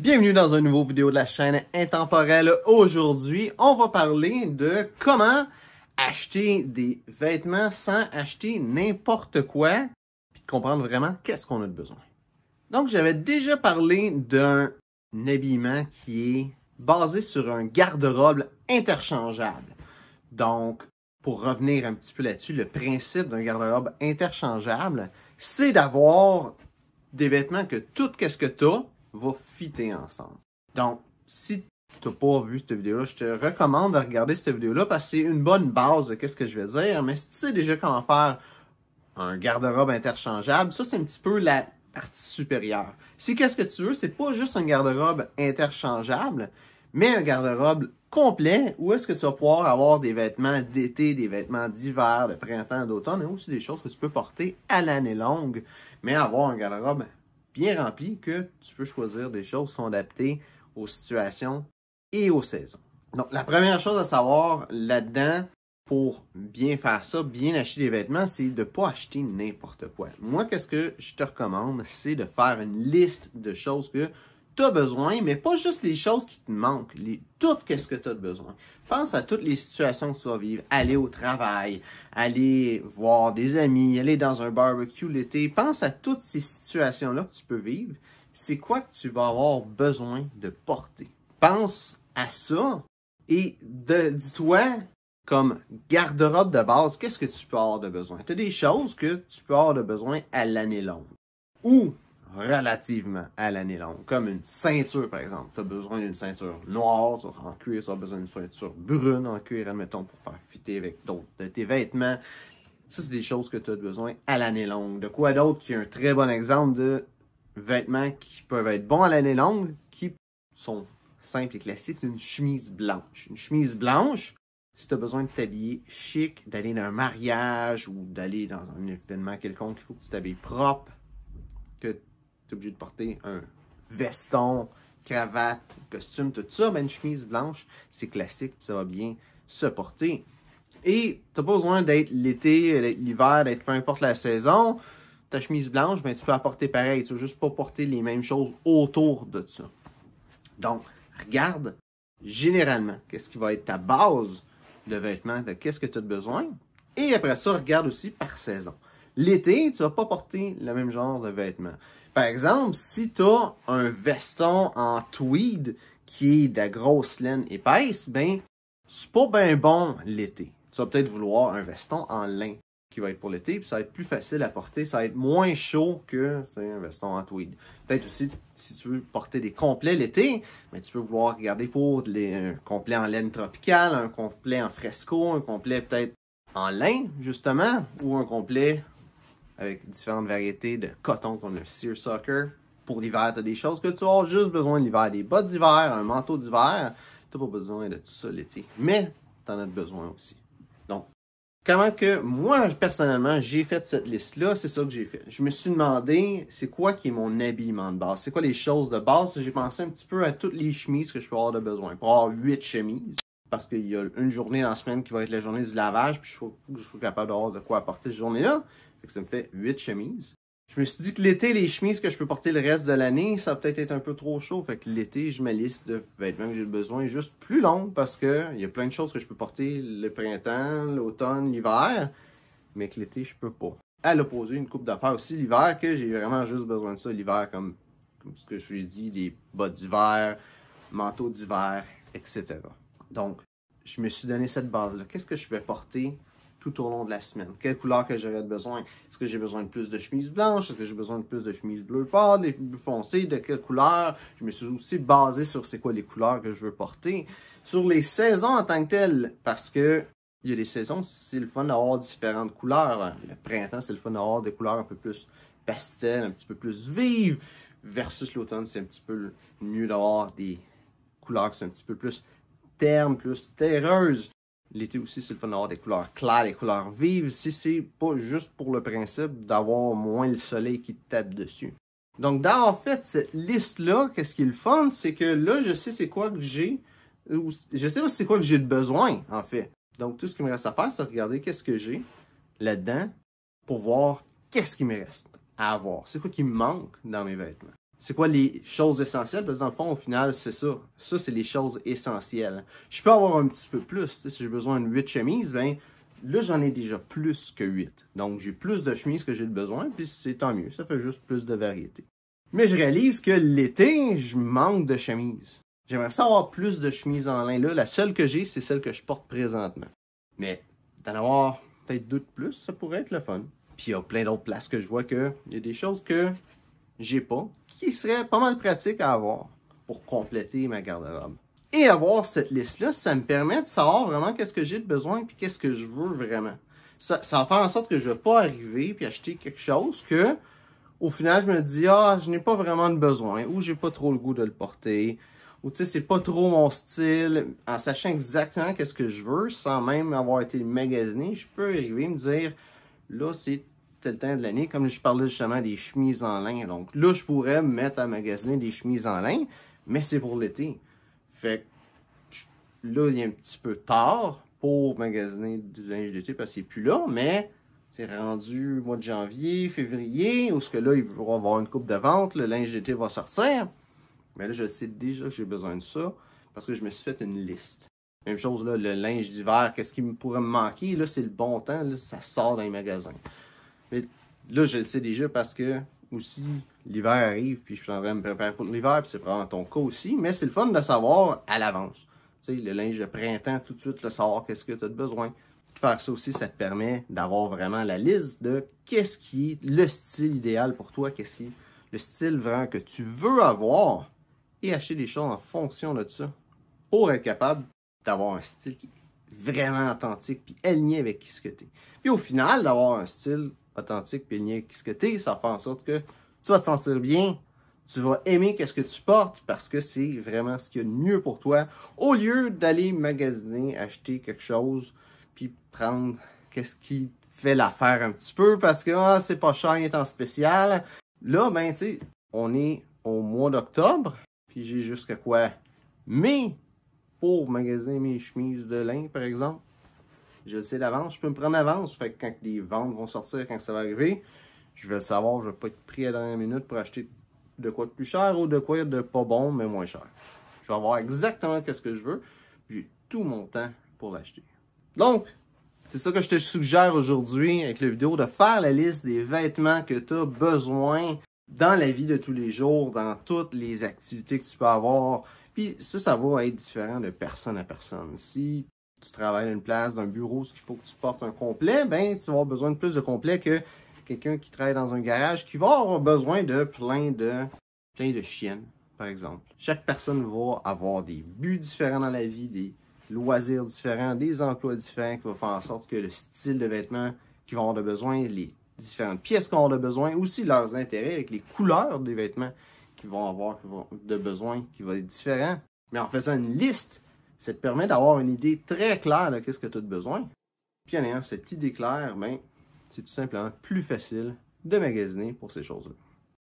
Bienvenue dans une nouvelle vidéo de la chaîne Intemporelle. Aujourd'hui, on va parler de comment acheter des vêtements sans acheter n'importe quoi, puis de comprendre vraiment qu'est-ce qu'on a de besoin. Donc, j'avais déjà parlé d'un habillement qui est basé sur un garde-robe interchangeable. Donc, pour revenir un petit peu là-dessus, le principe d'un garde-robe interchangeable, c'est d'avoir des vêtements que tout ce que tu as va fitter ensemble. Donc, si tu n'as pas vu cette vidéo-là, je te recommande de regarder cette vidéo-là parce que c'est une bonne base de qu'est-ce que je vais dire. Mais si tu sais déjà comment faire un garde-robe interchangeable, ça, c'est un petit peu la partie supérieure. Si qu'est-ce que tu veux, c'est pas juste un garde-robe interchangeable, mais un garde-robe complet où est-ce que tu vas pouvoir avoir des vêtements d'été, des vêtements d'hiver, de printemps, d'automne, et aussi des choses que tu peux porter à l'année longue, mais avoir un garde-robe bien rempli que tu peux choisir des choses qui sont adaptées aux situations et aux saisons. Donc, la première chose à savoir là-dedans, pour bien faire ça, bien acheter des vêtements, c'est de ne pas acheter n'importe quoi. Moi, qu'est-ce que je te recommande, c'est de faire une liste de choses que tu as besoin, mais pas juste les choses qui te manquent, tout ce que tu as besoin. Pense à toutes les situations que tu vas vivre, aller au travail, aller voir des amis, aller dans un barbecue l'été. Pense à toutes ces situations-là que tu peux vivre. C'est quoi que tu vas avoir besoin de porter? Pense à ça et dis-toi, comme garde-robe de base, qu'est-ce que tu peux avoir de besoin? Tu as des choses que tu peux avoir de besoin à l'année longue. Ou relativement à l'année longue. Comme une ceinture, par exemple. Tu as besoin d'une ceinture noire en cuir, tu as besoin d'une ceinture brune en cuir, admettons, pour faire fitter avec d'autres de tes vêtements. Ça, c'est des choses que tu as besoin à l'année longue. De quoi d'autre qui est un très bon exemple de vêtements qui peuvent être bons à l'année longue, qui sont simples et classiques, c'est une chemise blanche. Une chemise blanche, si tu as besoin de t'habiller chic, d'aller dans un mariage ou d'aller dans un événement quelconque, il faut que tu t'habilles propre, que tu es obligé de porter un veston, cravate, costume, tout ça, mais une chemise blanche, c'est classique, ça va bien se porter. Et tu n'as pas besoin d'être l'été, d'être l'hiver, d'être peu importe la saison. Ta chemise blanche, ben, tu peux la porter pareil. Tu ne vas juste pas porter les mêmes choses autour de ça. Donc, regarde généralement qu'est-ce qui va être ta base de vêtements, de qu'est-ce que tu as besoin. Et après ça, regarde aussi par saison. L'été, tu ne vas pas porter le même genre de vêtements. Par exemple, si tu as un veston en tweed qui est de la grosse laine épaisse, ben, c'est pas bien bon l'été. Tu vas peut-être vouloir un veston en lin qui va être pour l'été, puis ça va être plus facile à porter, ça va être moins chaud que un veston en tweed. Peut-être aussi, si tu veux porter des complets l'été, mais tu peux vouloir regarder pour un complet en laine tropicale, un complet en fresco, un complet peut-être en lin, justement, ou un complet avec différentes variétés de coton comme le seersucker. Pour l'hiver, tu as des choses que tu as juste besoin de l'hiver. Des bottes d'hiver, un manteau d'hiver. Tu n'as pas besoin de tout ça l'été. Mais tu en as besoin aussi. Donc, comment que moi, personnellement, j'ai fait cette liste-là, c'est ça que j'ai fait. Je me suis demandé, c'est quoi qui est mon habillement de base? C'est quoi les choses de base? J'ai pensé un petit peu à toutes les chemises que je peux avoir de besoin. Pour avoir 8 chemises. Parce qu'il y a une journée dans la semaine qui va être la journée du lavage, puis il faut que je sois capable d'avoir de quoi apporter cette journée-là. Fait que ça me fait 8 chemises. Je me suis dit que l'été, les chemises que je peux porter le reste de l'année, ça va peut-être être un peu trop chaud. Fait que l'été, je me liste de vêtements que j'ai besoin juste plus longue parce que il y a plein de choses que je peux porter le printemps, l'automne, l'hiver, mais que l'été, je peux pas. À l'opposé, une coupe d'affaires aussi l'hiver, que j'ai vraiment juste besoin de ça l'hiver, comme ce que je vous ai dit, des bottes d'hiver, manteaux d'hiver, etc. Donc, je me suis donné cette base-là. Qu'est-ce que je vais porter tout au long de la semaine? Quelle couleur que j'aurais besoin? Est-ce que j'ai besoin de plus de chemises blanches? Est-ce que j'ai besoin de plus de chemises bleu pâle, des bleu foncé? De quelle couleur? Je me suis aussi basé sur c'est quoi les couleurs que je veux porter. Sur les saisons en tant que telles, parce que il y a des saisons, c'est le fun d'avoir différentes couleurs. Le printemps, c'est le fun d'avoir des couleurs un peu plus pastel, un petit peu plus vives, versus l'automne, c'est un petit peu mieux d'avoir des couleurs qui sont un petit peu plus ternes, plus terreuses. L'été aussi, c'est le fun d'avoir des couleurs claires, des couleurs vives, si c'est pas juste pour le principe d'avoir moins le soleil qui te tape dessus. Donc, en fait, cette liste-là, qu'est-ce qui est le fun, c'est que là, je sais c'est quoi que j'ai, je sais c'est quoi que j'ai de besoin, en fait. Donc, tout ce qu'il me reste à faire, c'est regarder qu'est-ce que j'ai là-dedans pour voir qu'est-ce qu'il me reste à avoir. C'est quoi qui me manque dans mes vêtements. C'est quoi les choses essentielles? Parce que dans le fond, au final, c'est ça. Ça, c'est les choses essentielles. Je peux avoir un petit peu plus. Si j'ai besoin de 8 chemises, ben là, j'en ai déjà plus que 8. Donc, j'ai plus de chemises que j'ai besoin, puis c'est tant mieux. Ça fait juste plus de variété. Mais je réalise que l'été, je manque de chemises. J'aimerais ça avoir plus de chemises en lin. Là, la seule que j'ai, c'est celle que je porte présentement. Mais d'en avoir peut-être 2 de plus, ça pourrait être le fun. Puis il y a plein d'autres places que je vois qu'il y a des choses que j'ai pas, qui seraient pas mal pratiques à avoir pour compléter ma garde-robe. Et avoir cette liste-là, ça me permet de savoir vraiment qu'est-ce que j'ai de besoin puis qu'est-ce que je veux vraiment. Ça va faire en sorte que je vais pas arriver puis acheter quelque chose que, au final, je me dis, ah, je n'ai pas vraiment de besoin ou j'ai pas trop le goût de le porter. Ou tu sais, c'est pas trop mon style, en sachant exactement qu'est-ce que je veux, sans même avoir été magasiné, je peux arriver à me dire, là, c'est tel temps de l'année, comme je parlais justement des chemises en lin. Donc là, je pourrais me mettre à magasiner des chemises en lin, mais c'est pour l'été. Fait que là, il est un petit peu tard pour magasiner du linge d'été parce qu'il n'est plus là, mais c'est rendu mois de janvier, février, où ce que là, il va y avoir une coupe de vente, le linge d'été va sortir. Mais là, je sais déjà que j'ai besoin de ça parce que je me suis fait une liste. Même chose, là, le linge d'hiver, qu'est-ce qui pourrait me manquer? Là, c'est le bon temps, là, ça sort dans les magasins. Mais là, je le sais déjà parce que, aussi, l'hiver arrive, puis je suis en train de me préparer pour l'hiver, puis c'est probablement ton cas aussi, mais c'est le fun de savoir à l'avance. Tu sais, le linge de printemps, tout de suite, le savoir qu'est-ce que tu as de besoin. Faire ça aussi, ça te permet d'avoir vraiment la liste de qu'est-ce qui est le style idéal pour toi, qu'est-ce qui est le style vraiment que tu veux avoir, et acheter des choses en fonction de ça pour être capable d'avoir un style qui est vraiment authentique puis aligné avec ce que tu es. Puis au final, d'avoir un style authentique puis aligné avec ce que tu es, ça fait en sorte que tu vas te sentir bien, tu vas aimer ce que tu portes parce que c'est vraiment ce qu'il y a de mieux pour toi au lieu d'aller magasiner, acheter quelque chose puis prendre qu'est-ce qui fait l'affaire un petit peu parce que c'est pas cher, il est en spécial. Là, ben tu sais, on est au mois d'octobre. Puis j'ai jusqu'à quoi? Mais pour magasiner mes chemises de lin, par exemple, je le sais d'avance, je peux me prendre d'avance. Fait que quand les ventes vont sortir, quand ça va arriver, je vais le savoir, je vais pas être pris à la dernière minute pour acheter de quoi de plus cher ou de quoi de pas bon, mais moins cher. Je vais avoir exactement ce que je veux. J'ai tout mon temps pour l'acheter. Donc, c'est ça que je te suggère aujourd'hui avec la vidéo, de faire la liste des vêtements que tu as besoin dans la vie de tous les jours, dans toutes les activités que tu peux avoir. Puis ça va être différent de personne à personne. Si tu travailles dans une place, dans un bureau, ce qu'il faut que tu portes un complet, ben tu vas avoir besoin de plus de complet que quelqu'un qui travaille dans un garage qui va avoir besoin de plein de chiennes, par exemple. Chaque personne va avoir des buts différents dans la vie, des loisirs différents, des emplois différents qui vont faire en sorte que le style de vêtements qu'ils vont avoir de besoin, les différentes pièces qu'on a besoin, aussi leurs intérêts avec les couleurs des vêtements qu'ils vont avoir de besoin, qui va être différent. Mais en faisant une liste, ça te permet d'avoir une idée très claire de ce que tu as de besoin. Puis en ayant cette idée claire, ben, c'est tout simplement plus facile de magasiner pour ces choses-là.